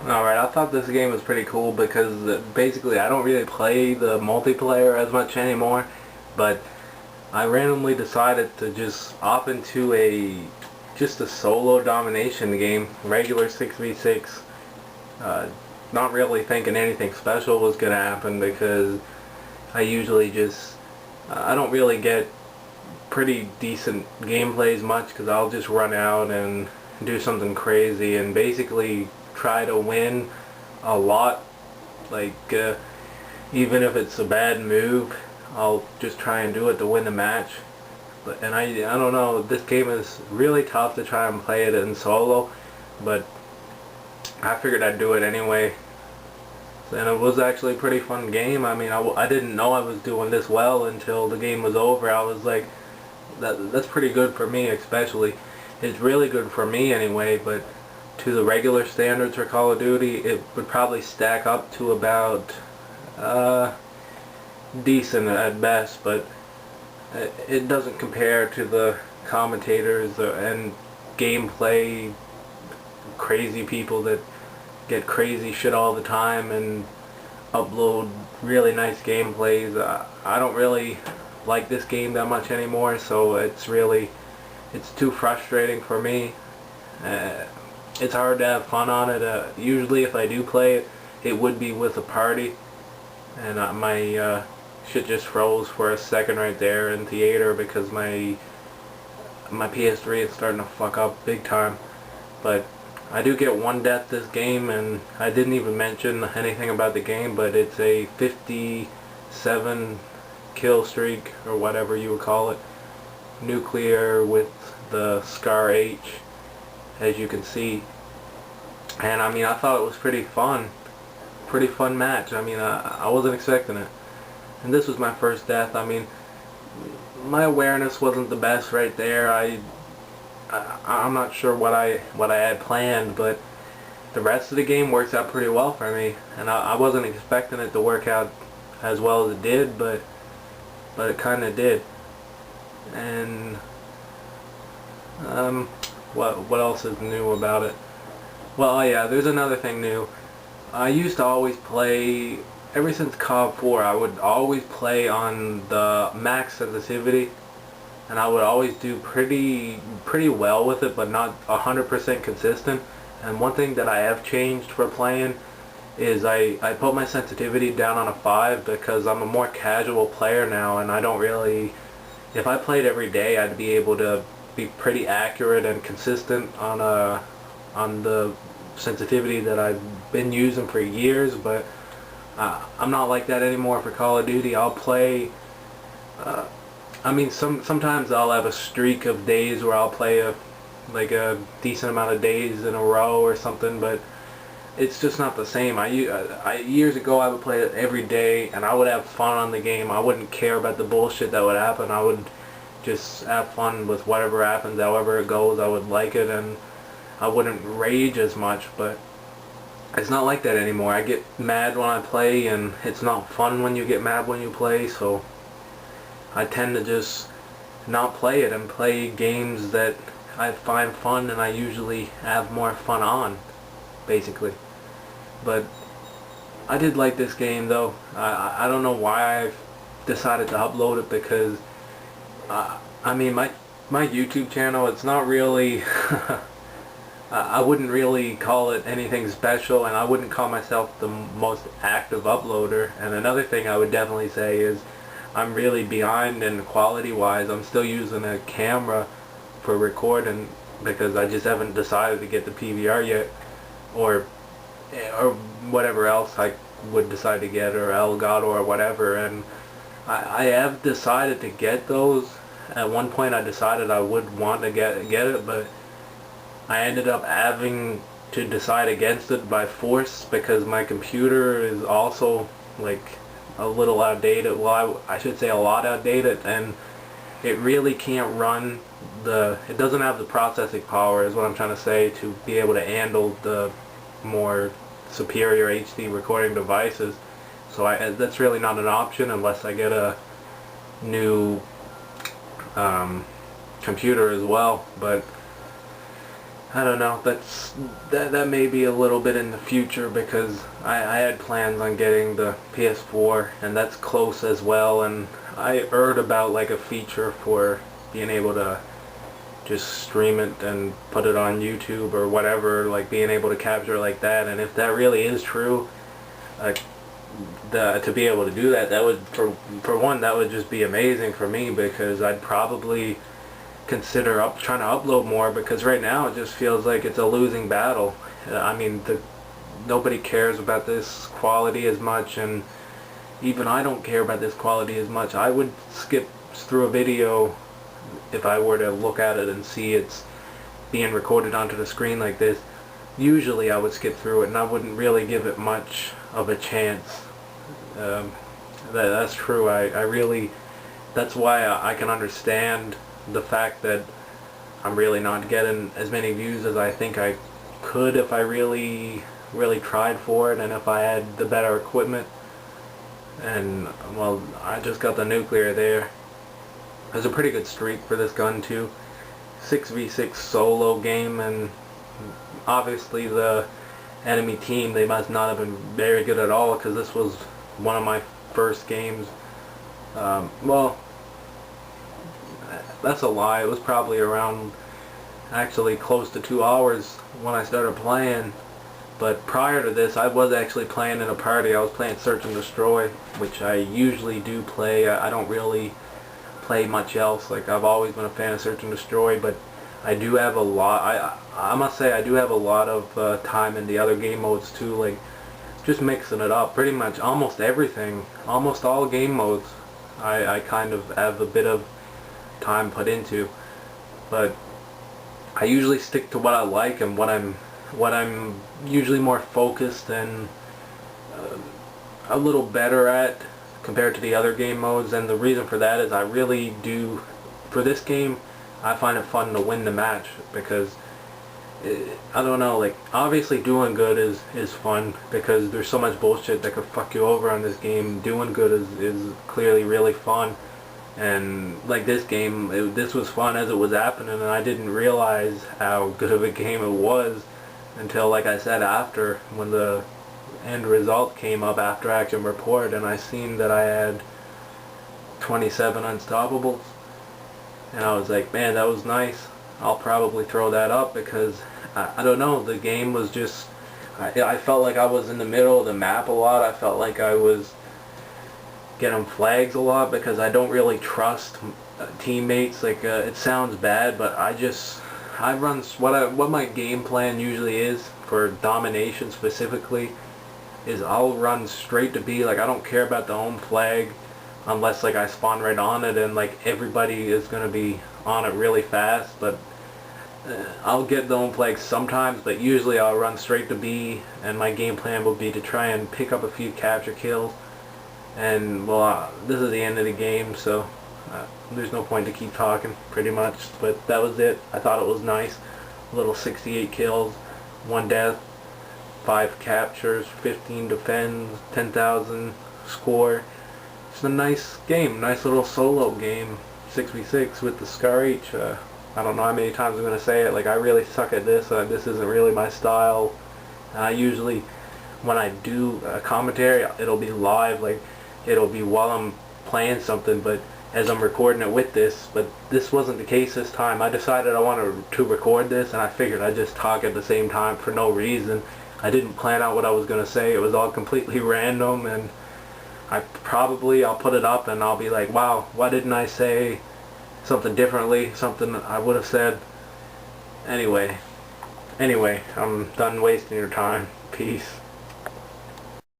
Alright, I thought this game was pretty cool because basically I don't really play the multiplayer as much anymore, but I randomly decided to just opt into just a solo domination game, regular 6v6, not really thinking anything special was going to happen because I usually I don't really get pretty decent gameplays much because I'll just run out and do something crazy and basically try to win a lot, like even if it's a bad move, I'll just try and do it to win the match. And I don't know, this game is really tough to try and play it in solo, but I figured I'd do it anyway. And it was actually a pretty fun game. I mean, I didn't know I was doing this well until the game was over. I was like, that's pretty good for me, especially. It's really good for me anyway, but to the regular standards for Call of Duty, it would probably stack up to about decent at best, but it doesn't compare to the commentators and gameplay crazy people that get crazy shit all the time and upload really nice gameplays. I don't really like this game that much anymore, so it's too frustrating for me. It's hard to have fun on it. Usually if I do play it, it would be with a party, and my shit just froze for a second right there in theater because my PS3 is starting to fuck up big time. But I do get one death this game, and I didn't even mention anything about the game, but it's a 57 kill streak, or whatever you would call it. Nuclear with the Scar H, as you can see. And I mean, I thought it was pretty fun match. I mean, I wasn't expecting it. And this was my first death. I mean, my awareness wasn't the best right there. I'm not sure what I had planned, but the rest of the game works out pretty well for me, and I wasn't expecting it to work out as well as it did, but it kind of did. And what else is new about it? Well, yeah, there's another thing new. I used to always play, ever since COD 4, I would always play on the max sensitivity, and I would always do pretty well with it, but not 100% consistent. And one thing that I have changed for playing is I put my sensitivity down on a 5 because I'm a more casual player now, and I don't really, if I played every day, I'd be able to be pretty accurate and consistent on the sensitivity that I've been using for years. But I'm not like that anymore for Call of Duty. I'll play, I mean, sometimes I'll have a streak of days where I'll play a decent amount of days in a row or something, but it's just not the same. Years ago I would play it every day, and I would have fun on the game. I wouldn't care about the bullshit that would happen. I would just have fun with whatever happens, however it goes. I would like it, and I wouldn't rage as much. But it's not like that anymore. I get mad when I play, and it's not fun when you get mad when you play, so I tend to just not play it and play games that I find fun and I usually have more fun on, basically. But I did like this game though. I don't know why I've decided to upload it, because I mean, my YouTube channel, it's not really I wouldn't really call it anything special, and I wouldn't call myself the most active uploader. And another thing I would definitely say is I'm really behind in quality wise. I'm still using a camera for recording because I just haven't decided to get the PVR yet, or whatever else I would decide to get, or Elgato or whatever. And I have decided to get those. At one point I decided I would want to get it, but I ended up having to decide against it by force because my computer is also like a little outdated. Well, I should say a lot outdated, and it really can't run it doesn't have the processing power, is what I'm trying to say, to be able to handle the more superior HD recording devices. So that's really not an option unless I get a new computer as well. But I don't know, that may be a little bit in the future, because I had plans on getting the PS4, and that's close as well, and I heard about like a feature for being able to just stream it and put it on YouTube or whatever, like being able to capture it like that. And if that really is true, to be able to do that, that would, for one, that would just be amazing for me, because I'd probably consider trying to upload more, because right now it just feels like it's a losing battle. I mean, nobody cares about this quality as much, and even I don't care about this quality as much. I would skip through a video if I were to look at it and see it's being recorded onto the screen like this. Usually I would skip through it, and I wouldn't really give it much of a chance. That's true. I really, that's why I can understand the fact that I'm really not getting as many views as I think I could if I really tried for it, and if I had the better equipment. And well, I just got the nuclear there. There's a pretty good streak for this gun too. 6v6 solo game, and obviously the enemy team, they must not have been very good at all, because this was one of my first games. Well, that's a lie. It was probably around, actually close to 2 hours when I started playing. But prior to this, I was actually playing in a party. I was playing Search and Destroy, which I usually do play. I don't really play much else. Like, I've always been a fan of Search and Destroy, but I do have a lot, I must say I do have a lot of time in the other game modes too, like just mixing it up. Pretty much almost everything, almost all game modes I kind of have a bit of time put into. But I usually stick to what I like and what I'm usually more focused and a little better at compared to the other game modes. And the reason for that is I really do, for this game, I find it fun to win the match, because I don't know, like, obviously doing good is fun, because there's so much bullshit that could fuck you over on this game. Doing good is clearly really fun, and like this game, this was fun as it was happening, and I didn't realize how good of a game it was until, like I said, after, when the end result came up after action report, and I seen that I had 27 unstoppables. And I was like, man, that was nice. I'll probably throw that up, because I don't know, the game was just, I felt like I was in the middle of the map a lot. I felt like I was getting flags a lot, because I don't really trust teammates. Like, it sounds bad, but I run, what my game plan usually is for domination specifically is I'll run straight to B. Like, I don't care about the home flag unless like I spawn right on it and like everybody is gonna be on it really fast. But I'll get the home flag sometimes, but usually I'll run straight to B, and my game plan will be to try and pick up a few capture kills. And well, this is the end of the game, so there's no point to keep talking, pretty much. But that was it. I thought it was nice. A little 68 kills, 1 death, 5 captures, 15 defends, 10,000 score. It's a nice game, nice little solo game, 6v6 with the Scar H. I don't know how many times I'm going to say it, like I really suck at this. This isn't really my style. I usually, when I do a commentary, it'll be live, like it'll be while I'm playing something, but as I'm recording it with this. But this wasn't the case this time. I decided I wanted to record this, and I figured I'd just talk at the same time for no reason. I didn't plan out what I was going to say. It was all completely random, and I'll put it up and I'll be like, wow, why didn't I say something differently, something I would have said. Anyway, I'm done wasting your time. Peace.